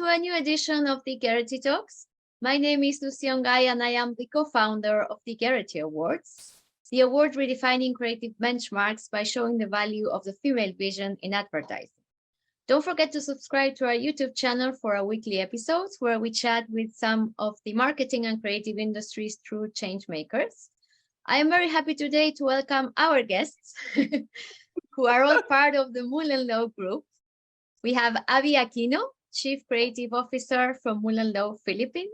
to a new edition of the Gerety Talks. My name is Lucy Ongai and I am the co-founder of the Gerety Awards, the award redefining creative benchmarks by showing the value of the female vision in advertising. Don't forget to subscribe to our YouTube channel for our weekly episodes where we chat with some of the marketing and creative industries through changemakers. I am very happy today to welcome our guests who are all part of the MullenLowe group. We have Abi Aquino, Chief Creative Officer from MullenLowe, Philippines.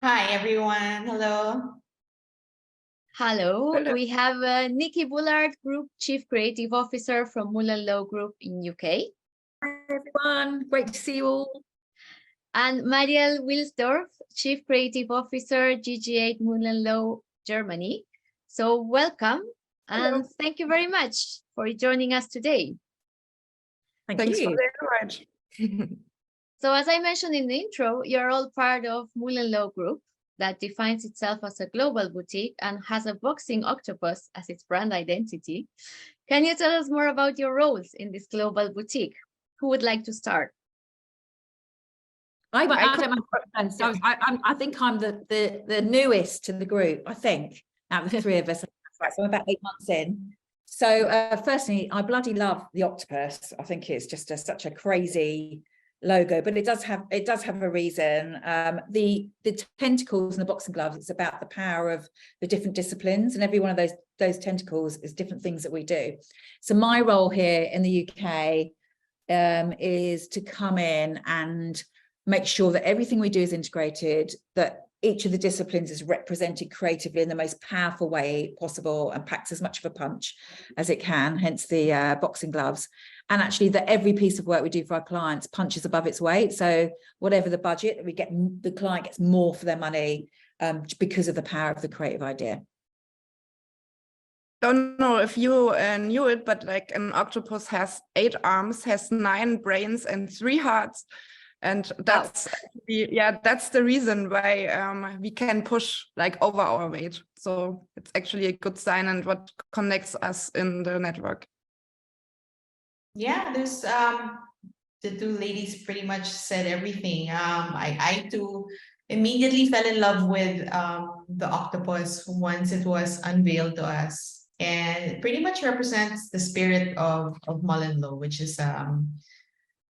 Hi, everyone. Hello. Hello. We have Nicky, Bullard, Group Chief Creative Officer from MullenLowe Group in UK. Hi, everyone. Great to see you all. And Marielle Wilsdorf, Chief Creative Officer, GG8 MullenLowe, Germany. So welcome. Hello. And thank you very much for joining us today. Thanks for the invite. So as I mentioned in the intro, you're all part of MullenLowe Group that defines itself as a global boutique and has a boxing octopus as its brand identity. Can you tell us more about your roles in this global boutique? Who would like to start? I think I'm the newest to the group, I think, out of the three of us. So I'm about 8 months in. So firstly, I bloody love the octopus. I think it's just such a crazy logo, but it does have a reason. The tentacles and the boxing gloves, it's about the power of the different disciplines, and every one of those tentacles is different things that we do. So my role here in the UK is to come in and make sure that everything we do is integrated, that each of the disciplines is represented creatively in the most powerful way possible and packs as much of a punch as it can, hence the boxing gloves. And actually that every piece of work we do for our clients punches above its weight. So whatever the budget, we get, the client gets more for their money because of the power of the creative idea. Don't know if you knew it, but like an octopus has 8 arms, has 9 brains and 3 hearts. And that's that's the reason why we can push like over our weight. So it's actually a good sign and what connects us in the network. Yeah, there's the two ladies pretty much said everything. I too immediately fell in love with the octopus once it was unveiled to us, and it pretty much represents the spirit of MullenLowe, which is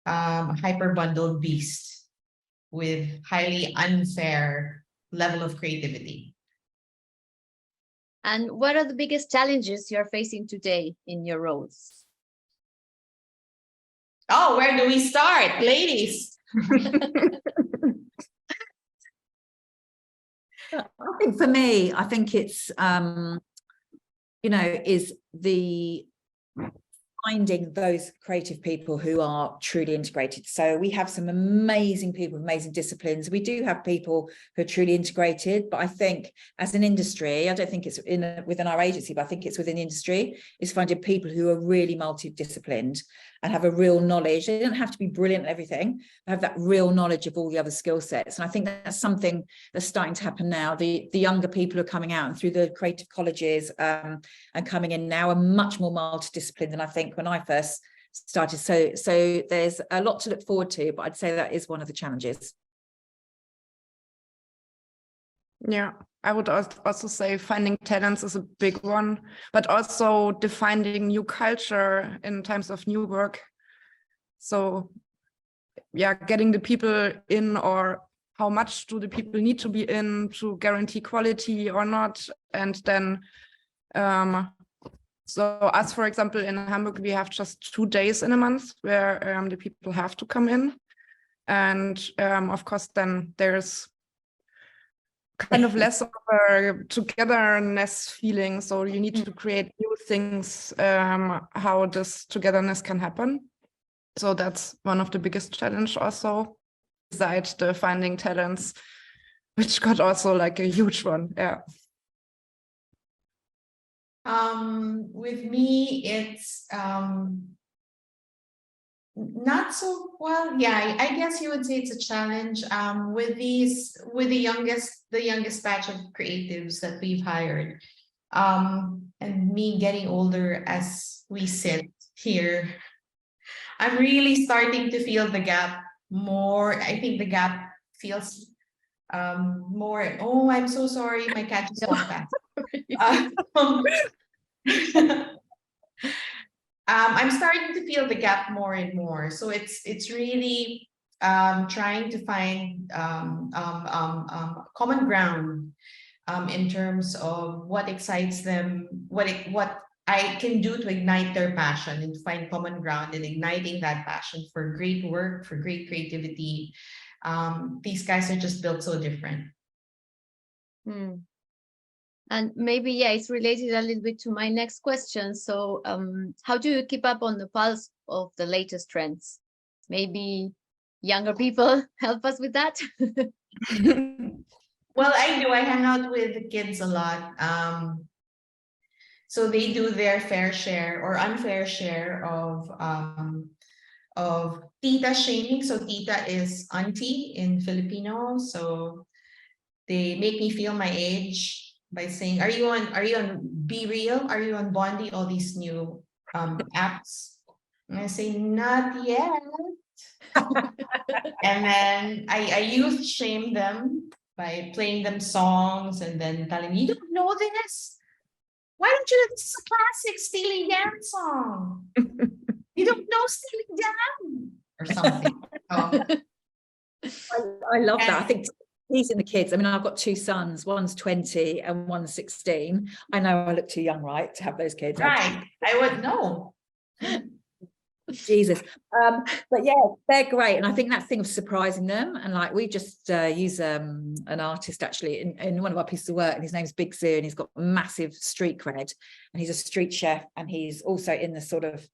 hyper bundled beast with highly unfair level of creativity. And what are the biggest challenges you're facing today in your roles? Oh, where do we start, ladies? I think for me, I think it's, is the finding those creative people who are truly integrated. So we have some amazing people, amazing disciplines. We do have people who are truly integrated, but I think as an industry, I don't think it's within our agency, but I think it's within the industry, is finding people who are really multidisciplined and have a real knowledge. They don't have to be brilliant at everything, but have that real knowledge of all the other skill sets. And I think that's something that's starting to happen now. The younger people are coming out and through the creative colleges and coming in now are much more multidisciplined than I think when I first started. So there's a lot to look forward to, but I'd say that is one of the challenges. Yeah, I would also say finding talents is a big one, but also defining new culture in terms of new work. So yeah, getting the people in, or how much do the people need to be in to guarantee quality or not. And then, so us, for example, in Hamburg, we have just 2 days in a month where the people have to come in. And of course, then there's kind of less of a togetherness feeling. So you need to create new things, how this togetherness can happen. So that's one of the biggest challenge also, besides the finding talents, which got also like a huge one. Yeah. With me, it's not so well. Yeah, I guess you would say it's a challenge. With the youngest batch of creatives that we've hired, and me getting older as we sit here, I'm really starting to feel the gap more, I think the gap feels more, oh, I'm so sorry, my cat just walked past. I'm starting to feel the gap more and more. So it's really trying to find common ground in terms of what excites them, what I can do to ignite their passion and find common ground in igniting that passion for great work, for great creativity. These guys are just built so different. And maybe, yeah, it's related a little bit to my next question. So how do you keep up on the pulse of the latest trends? Maybe younger people help us with that? Well, I do. I hang out with the kids a lot. So they do their fair share or unfair share of tita shaming. So tita is auntie in Filipino. So they make me feel my age by saying, are you on Be Real? Are you on Bondi? All these new apps. And I say, not yet. And then I youth shame them by playing them songs and then telling me, you don't know this? Why don't you know this is a classic Steely Dan song? You don't know Steely Dan or something. I love that. I think teasing the kids. I mean, I've got two sons, one's 20 and one's 16. I know I look too young, right, to have those kids. Right. I would know. Jesus. But yeah, they're great. And I think that thing of surprising them. And like we just use an artist actually in one of our pieces of work, and his name's Big Zoo, and he's got massive street cred, and he's a street chef, and he's also in the sort of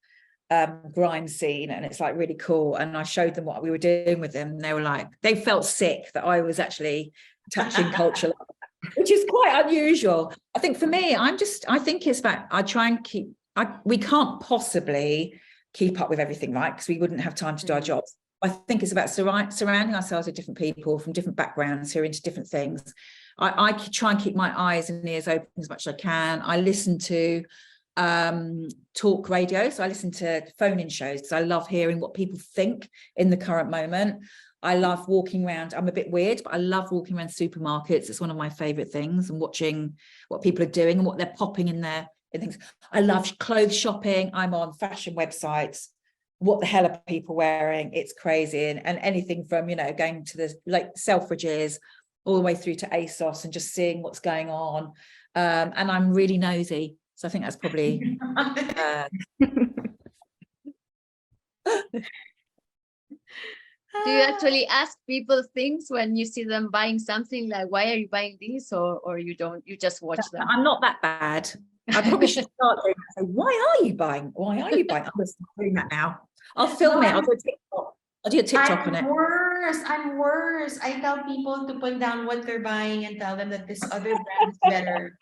grime scene, and it's like really cool. And I showed them what we were doing with them, and they were like, they felt sick that I was actually touching culture, which is quite unusual. I think for me, I think it's about, I try and we can't possibly keep up with everything, right? Because we wouldn't have time to do our jobs. I think it's about surrounding ourselves with different people from different backgrounds who are into different things. I try and keep my eyes and ears open as much as I can. I listen to talk radio, so I listen to phone-in shows because I love hearing what people think in the current moment. I love walking around. I'm a bit weird, but I love walking around supermarkets. It's one of my favorite things, and watching what people are doing and what they're popping in there. Things. I love clothes shopping. I'm on fashion websites. What the hell are people wearing? It's crazy. And anything from, going to the like Selfridges all the way through to ASOS and just seeing what's going on. And I'm really nosy. So I think that's probably Do you actually ask people things when you see them buying something, like, why are you buying this? Or you don't, you just watch them? I'm not that bad. I probably should start doing that. Say, why are you buying? I'm going to start doing that now. I'll film it. I'll do a TikTok. I'll do a TikTok on it. I'm worse. I tell people to put down what they're buying and tell them that this other brand is better.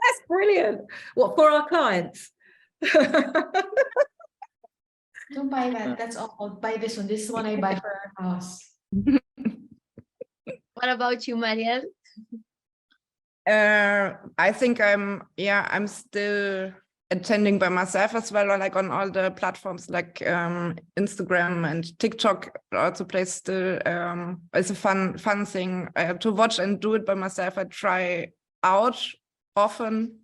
That's brilliant. What, for our clients? Don't buy that. That's all. Buy this one. This one I buy for our house. What about you, Marielle? I think I'm still attending by myself as well, or like on all the platforms like Instagram and TikTok. Also plays still it's a fun thing to watch and do it by myself. I try out often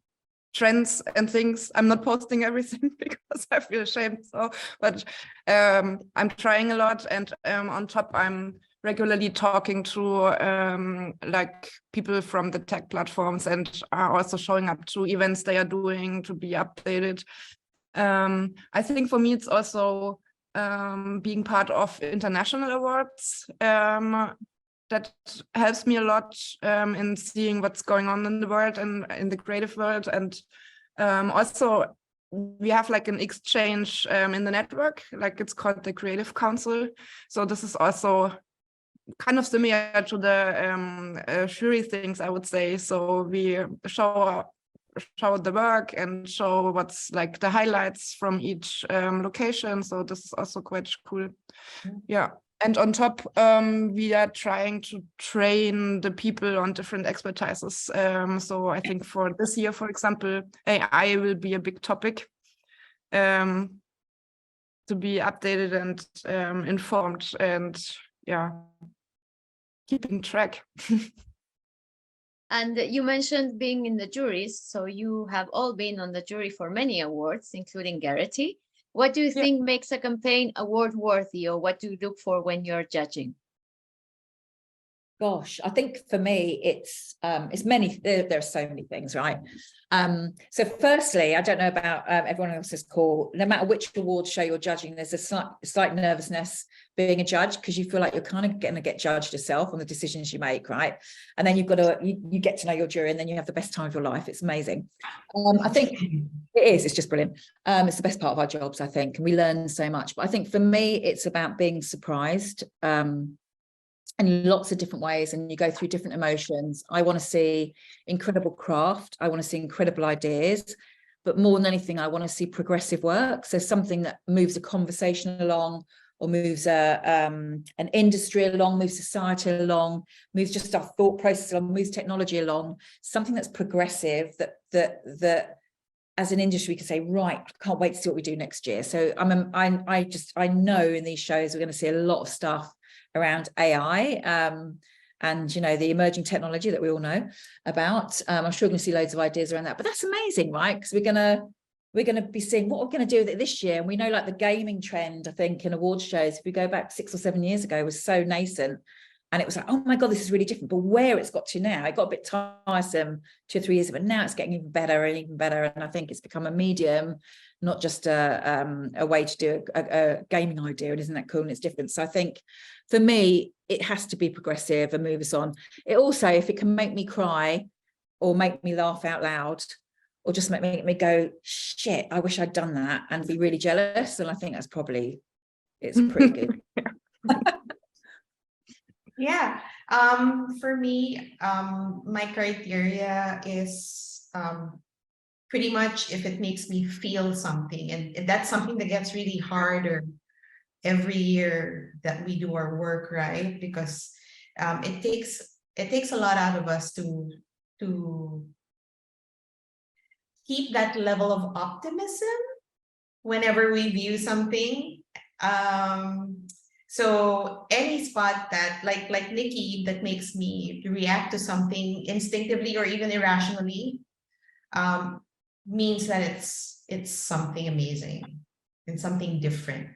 trends and things. I'm not posting everything because I feel ashamed. So, but I'm trying a lot, and on top I'm regularly talking to like people from the tech platforms, and are also showing up to events they are doing to be updated. I think for me it's also being part of international awards that helps me a lot in seeing what's going on in the world and in the creative world. And also we have like an exchange in the network, like it's called the Creative Council. So this is also kind of similar to the jury things, I would say. So we show the work and show what's like the highlights from each location. So this is also quite cool. Yeah. And on top, we are trying to train the people on different expertises. So I think for this year, for example, AI will be a big topic. to be updated and informed, and yeah, keeping track. And you mentioned being in the juries, so you have all been on the jury for many awards, including Gerety. What do you think makes a campaign award worthy, or what do you look for when you're judging? Gosh, I think for me, it's many, there are so many things, right? So firstly, I don't know about everyone else's call, no matter which award show you're judging, there's a slight nervousness being a judge, because you feel like you're kind of going to get judged yourself on the decisions you make, right? And then you've got to, you get to know your jury, and then you have the best time of your life. It's amazing. I think it's just brilliant. It's the best part of our jobs, I think, and we learn so much. But I think for me, it's about being surprised, in lots of different ways, and you go through different emotions. I want to see incredible craft. I want to see incredible ideas, but more than anything, I want to see progressive work. So something that moves a conversation along, or moves an industry along, moves society along, moves just our thought process along, moves technology along. Something that's progressive, that as an industry we can say, right, I can't wait to see what we do next year. So I know in these shows we're going to see a lot of stuff around AI, and the emerging technology that we all know about. I'm sure we're going to see loads of ideas around that, but that's amazing, right? Because we're going to be seeing what we're going to do with it this year. And we know, like, the gaming trend, I think, in awards shows, if we go back 6 or 7 years ago, was so nascent, and it was like, oh my god, this is really different. But where it's got to now, it got a bit tiresome 2 or 3 years ago, but now it's getting even better and even better. And I think it's become a medium, not just a way to do a gaming idea. And isn't that cool? And it's different. So I think for me, it has to be progressive and move us on. It also, if it can make me cry, or make me laugh out loud, or just make me go, shit, I wish I'd done that, and be really jealous. And I think it's pretty good. Yeah. For me, my criteria is pretty much if it makes me feel something, and that's something that gets really harder every year that we do our work, right? Because it takes a lot out of us to keep that level of optimism whenever we view something. So any spot that, like Nicky, that makes me react to something instinctively or even irrationally, means that it's something amazing and something different.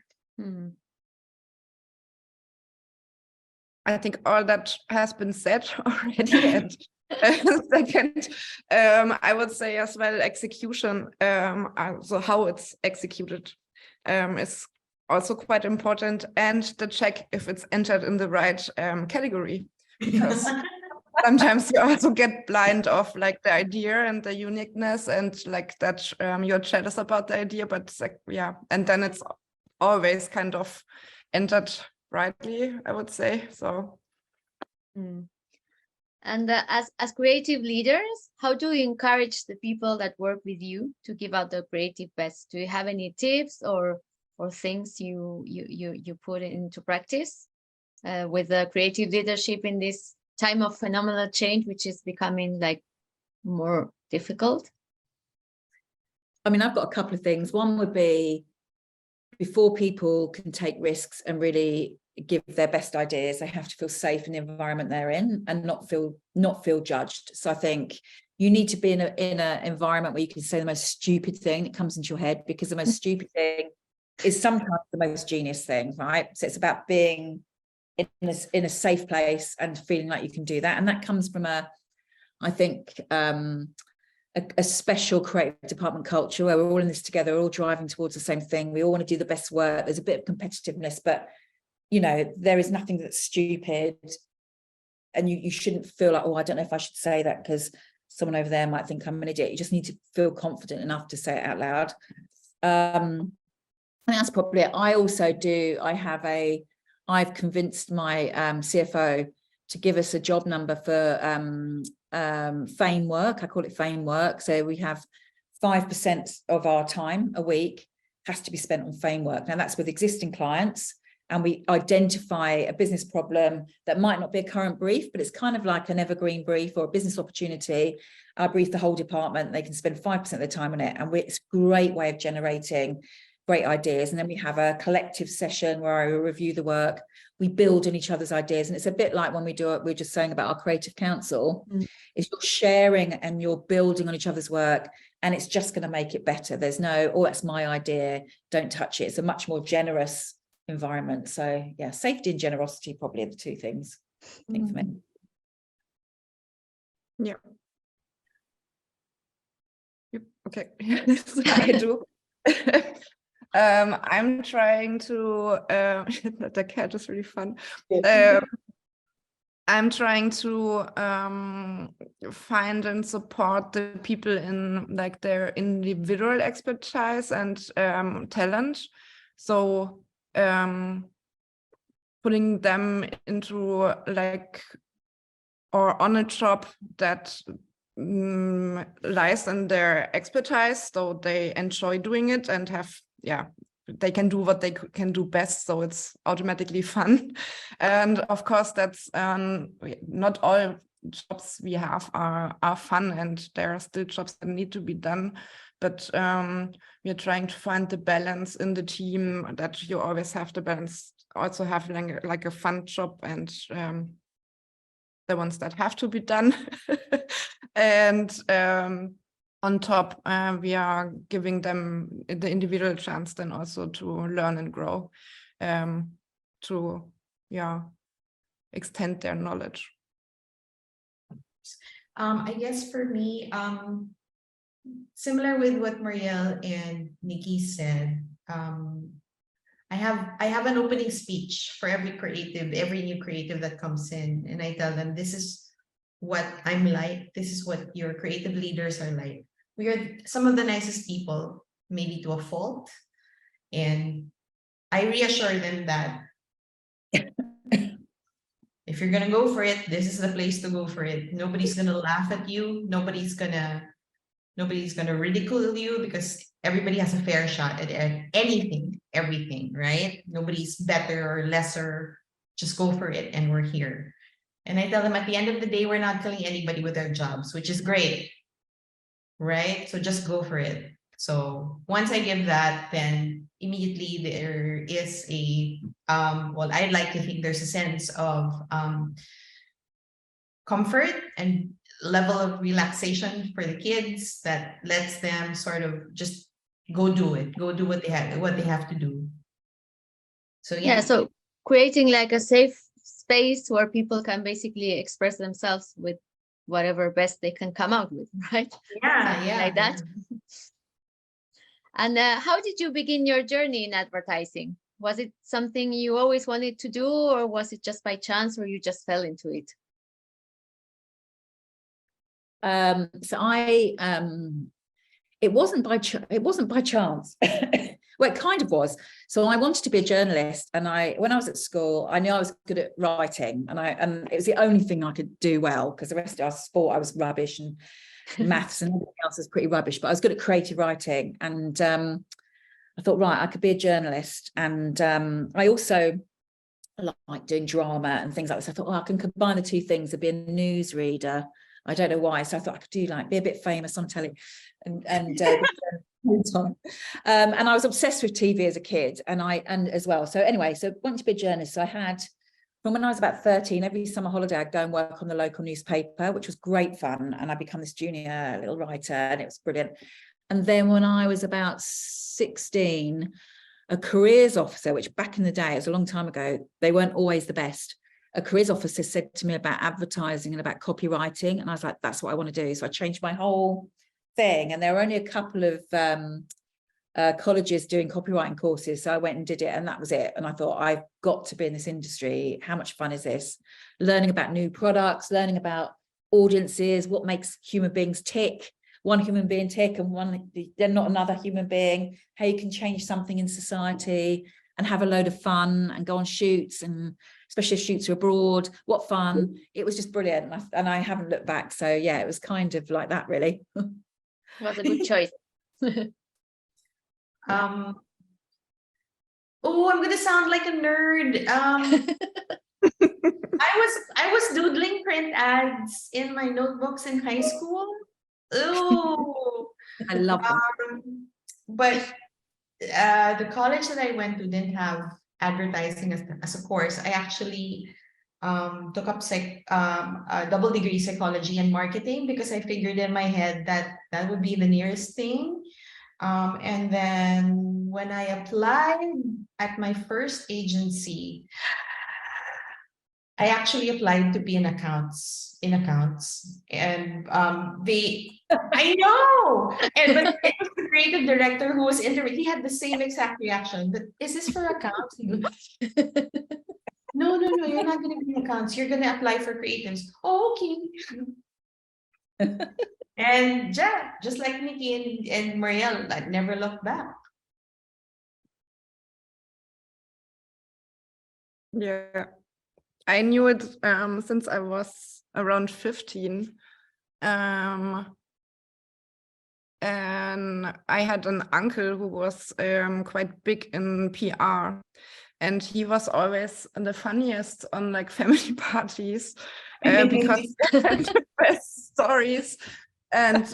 I think all that has been said already. And second, I would say as well, execution, so how it's executed is also quite important, and the check if it's entered in the right category, because sometimes you also get blind of like the idea and the uniqueness, and like that you're jealous about the idea, but it's like, yeah, and then it's always kind of entered rightly, I would say. So And as creative leaders, how do you encourage the people that work with you to give out the creative best? Do you have any tips or things you put into practice with the creative leadership in this time of phenomenal change, which is becoming like more difficult? I mean, I've got a couple of things. One would be, before people can take risks and really give their best ideas, they have to feel safe in the environment they're in and not feel judged. So I think you need to be in an environment where you can say the most stupid thing that comes into your head, because the most stupid thing is sometimes the most genius thing, right? So it's about being in a safe place and feeling like you can do that. And that comes from a special creative department culture where we're all in this together, we're all driving towards the same thing. We all want to do the best work. There's a bit of competitiveness, but there is nothing that's stupid, and you shouldn't feel like, oh, I don't know if I should say that because someone over there might think I'm an idiot. You just need to feel confident enough to say it out loud. And that's probably it. I've convinced my CFO to give us a job number for fame work. I call it fame work. So we have 5% of our time a week has to be spent on fame work. Now that's with existing clients, and we identify a business problem that might not be a current brief, but it's kind of like an evergreen brief or a business opportunity. I brief the whole department. They can spend 5% of their time on it. And it's a great way of generating great ideas. And then we have a collective session where I review the work. We build on each other's ideas. And it's a bit like when we do it, we're just saying about our creative council, is you're sharing and you're building on each other's work, and it's just going to make it better. There's no, oh, that's my idea, don't touch it. It's a much more generous environment. So yeah, safety and generosity probably are the two things, I think, for me. Yeah. Yep. Okay. So I do. I'm trying to the cat is really fun. I'm trying to find and support the people in like their individual expertise and talent. So putting them into like or on a job that lies in their expertise, so they enjoy doing it and have, they can do what they can do best, so it's automatically fun. And of course, that's not all jobs we have are fun, and there are still jobs that need to be done. But we're trying to find the balance in the team, that you always have the balance, also having like a fun job and the ones that have to be done. And on top, we are giving them the individual chance then also to learn and grow, to extend their knowledge. I guess for me, similar with what Marielle and Nicky said, I have an opening speech for every new creative that comes in, and I tell them, this is what I'm like, this is what your creative leaders are like. We are some of the nicest people, maybe to a fault, and I reassure them that if you're gonna go for it, this is the place to go for it. Nobody's gonna laugh at you, nobody's gonna ridicule you, because everybody has a fair shot at everything, right? Nobody's better or lesser, just go for it, and we're here. And I tell them, at the end of the day, we're not killing anybody with their jobs, which is great, right? So just go for it. So once I give that, then immediately there is a, well, I'd like to think there's a sense of comfort and level of relaxation for the kids that lets them sort of just go do what they have to do. So yeah, so creating like a safe space where people can basically express themselves with whatever best they can come out with, right? yeah, Like that. And how did you begin your journey in advertising? Was it something you always wanted to do, or was it just by chance, or you just fell into it? So I it wasn't by chance. Well, it kind of was. So I wanted to be a journalist, and when I was at school, I knew I was good at writing, and it was the only thing I could do well, because the rest of our sport I was rubbish, and maths and everything else was pretty rubbish, but I was good at creative writing. And I thought, right, I could be a journalist. And I also like doing drama and things like this. I thought, I can combine the two things, I'd be a newsreader. I don't know why. So I thought I could do be a bit famous on telly, and I was obsessed with TV as a kid, and as well. So anyway, so wanted to be a journalist. So I had, from when I was about 13, every summer holiday I'd go and work on the local newspaper, which was great fun, and I'd become this junior little writer, and it was brilliant. And then when I was about 16, a careers officer, which back in the day, it was a long time ago, they weren't always the best. A careers officer said to me about advertising and about copywriting, and I was like, that's what I want to do. So I changed my whole thing, and there were only a couple of colleges doing copywriting courses, so I went and did it, and that was it. And I thought, I've got to be in this industry. How much fun is this? Learning about new products, learning about audiences, what makes human beings tick, one human being tick and then not another human being, how you can change something in society and have a load of fun and go on shoots, and especially if shoots are abroad, what fun. It was just brilliant, and I haven't looked back. So yeah, it was kind of like that, really. Was a good choice. I'm gonna sound like a nerd. I was doodling print ads in my notebooks in high school. Ooh, I love that. but the college that I went to didn't have advertising as a course. I actually took up a double degree psychology and marketing because I figured in my head that that would be the nearest thing. And then when I applied at my first agency, I actually applied to be in accounts, and I know, and but it was the creative director who was interviewed. He had the same exact reaction. But is this for accounts? No, you're not going to be in accounts. You're going to apply for creatives. Oh, okay. And yeah, just like Nicky and Marielle, I never looked back. Yeah, I knew it since I was around 15. And I had an uncle who was quite big in PR. And he was always the funniest on like family parties because he had the best stories. And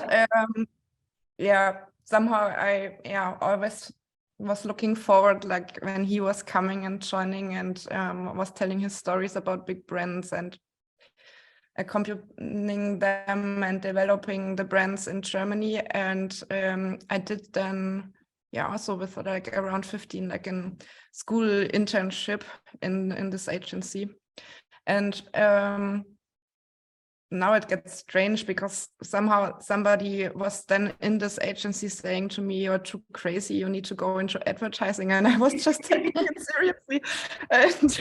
yeah, somehow I always was looking forward, like when he was coming and joining and was telling his stories about big brands and accompanying them and developing the brands in Germany. And I did then, also with like around 15, like in school internship in this agency. And now it gets strange because somehow somebody was then in this agency saying to me, "You're too crazy, you need to go into advertising." And I was just taking it seriously. And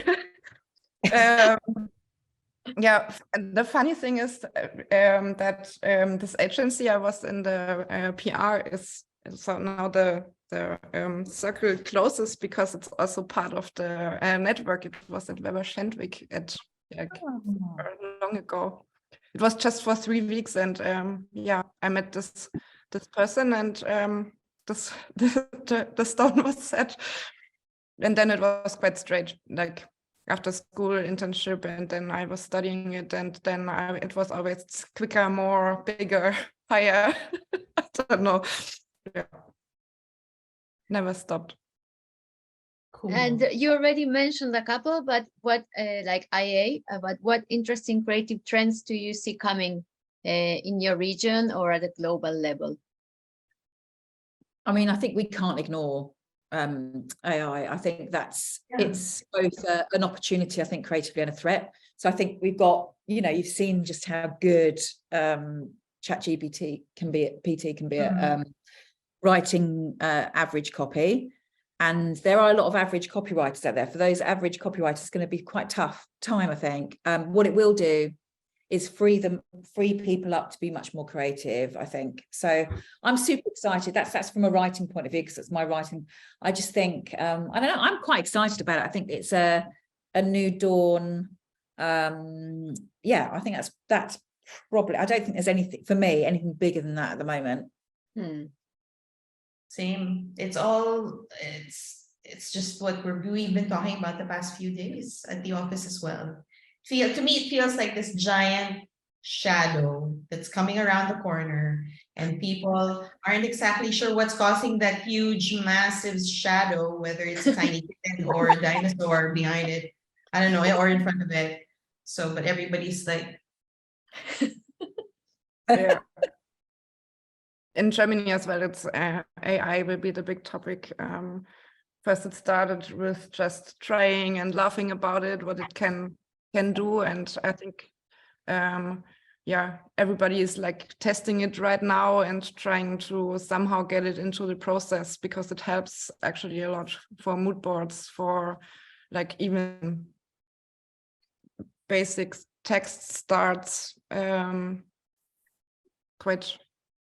yeah, and the funny thing is that this agency I was in, the PR, is so now the circle closes because it's also part of the network. It was at Weber Schendwick at long ago. It was just for 3 weeks, and I met this person, and the stone was set, and then it was quite strange, like after school internship, and then I was studying it, and then it was always quicker, more, bigger, higher. I don't know. Yeah. Never stopped. Cool. And you already mentioned a couple, but what like IA, but what interesting creative trends do you see coming in your region or at a global level? I mean, I think we can't ignore AI. I think it's both an opportunity, I think, creatively, and a threat. So I think we've got, you've seen just how good ChatGPT can be at writing average copy. And there are a lot of average copywriters out there. For those average copywriters, it's going to be quite tough time, I think. What it will do is free people up to be much more creative, I think. So I'm super excited. That's from a writing point of view, because it's my writing. I just think, I don't know, I'm quite excited about it. I think it's a new dawn. I think that's probably, I don't think there's anything bigger than that at the moment. Same. It's just what we've been talking about the past few days at the office as well. To me, it feels like this giant shadow that's coming around the corner, and people aren't exactly sure what's causing that huge, massive shadow, whether it's a tiny kitten or a dinosaur behind it. I don't know, or in front of it. So, but everybody's like, yeah. In Germany as well, it's AI will be the big topic. First, it started with just trying and laughing about it, what it can do, and I think, everybody is like testing it right now and trying to somehow get it into the process, because it helps actually a lot for mood boards, for like even basic text starts.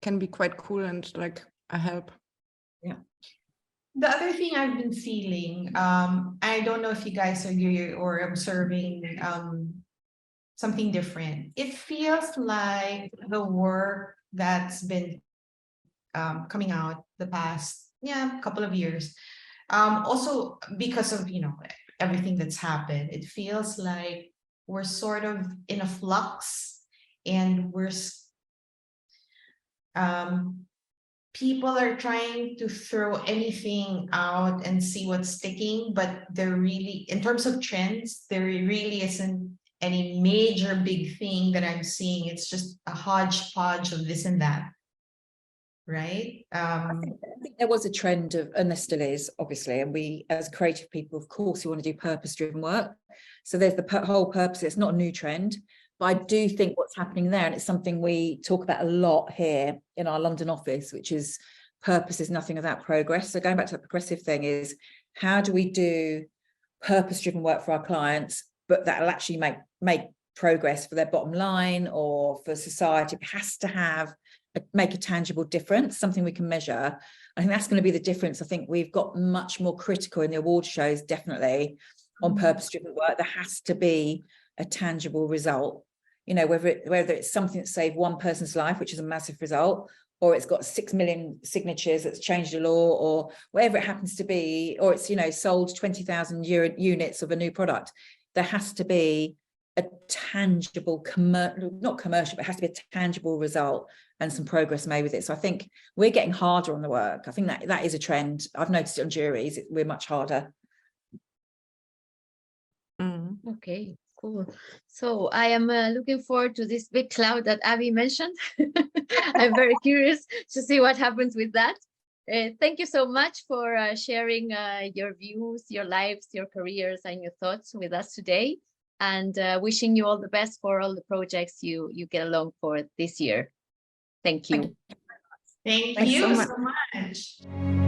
Can be quite cool and like a help. Yeah. the other thing I've been feeling, I don't know if you guys are here or observing something different. It feels like the work that's been coming out the past couple of years, also because of everything that's happened, it feels like we're sort of in a flux, and we're people are trying to throw anything out and see what's sticking, but there really, in terms of trends, there really isn't any major big thing that I'm seeing. It's just a hodgepodge of this and that. Right? I think there was a trend of, and there still is, obviously, and we as creative people, of course, we want to do purpose-driven work. So there's the whole purpose. It's not a new trend, but I do think what's happening there, and it's something we talk about a lot here in our London office, which is purpose is nothing without progress. So going back to the progressive thing is, how do we do purpose-driven work for our clients, but that'll actually make progress for their bottom line or for society? It has to make a tangible difference, something we can measure. I think that's going to be the difference. I think we've got much more critical in the award shows, definitely, on purpose-driven work. There has to be a tangible result, you know, whether it's something that saved one person's life, which is a massive result, or it's got 6 million signatures that's changed the law, or whatever it happens to be, or it's, you know, sold 20,000 units of a new product. There has to be a tangible, not commercial, but it has to be a tangible result and some progress made with it. So I think we're getting harder on the work. I think that is a trend. I've noticed it on juries. We're much harder. Okay, cool. So I am looking forward to this big cloud that Abi mentioned. I'm very curious to see what happens with that. Thank you so much for sharing your views, your lives, your careers, and your thoughts with us today. And wishing you all the best for all the projects you get along for this year. Thank you. Thank Thanks you so so much.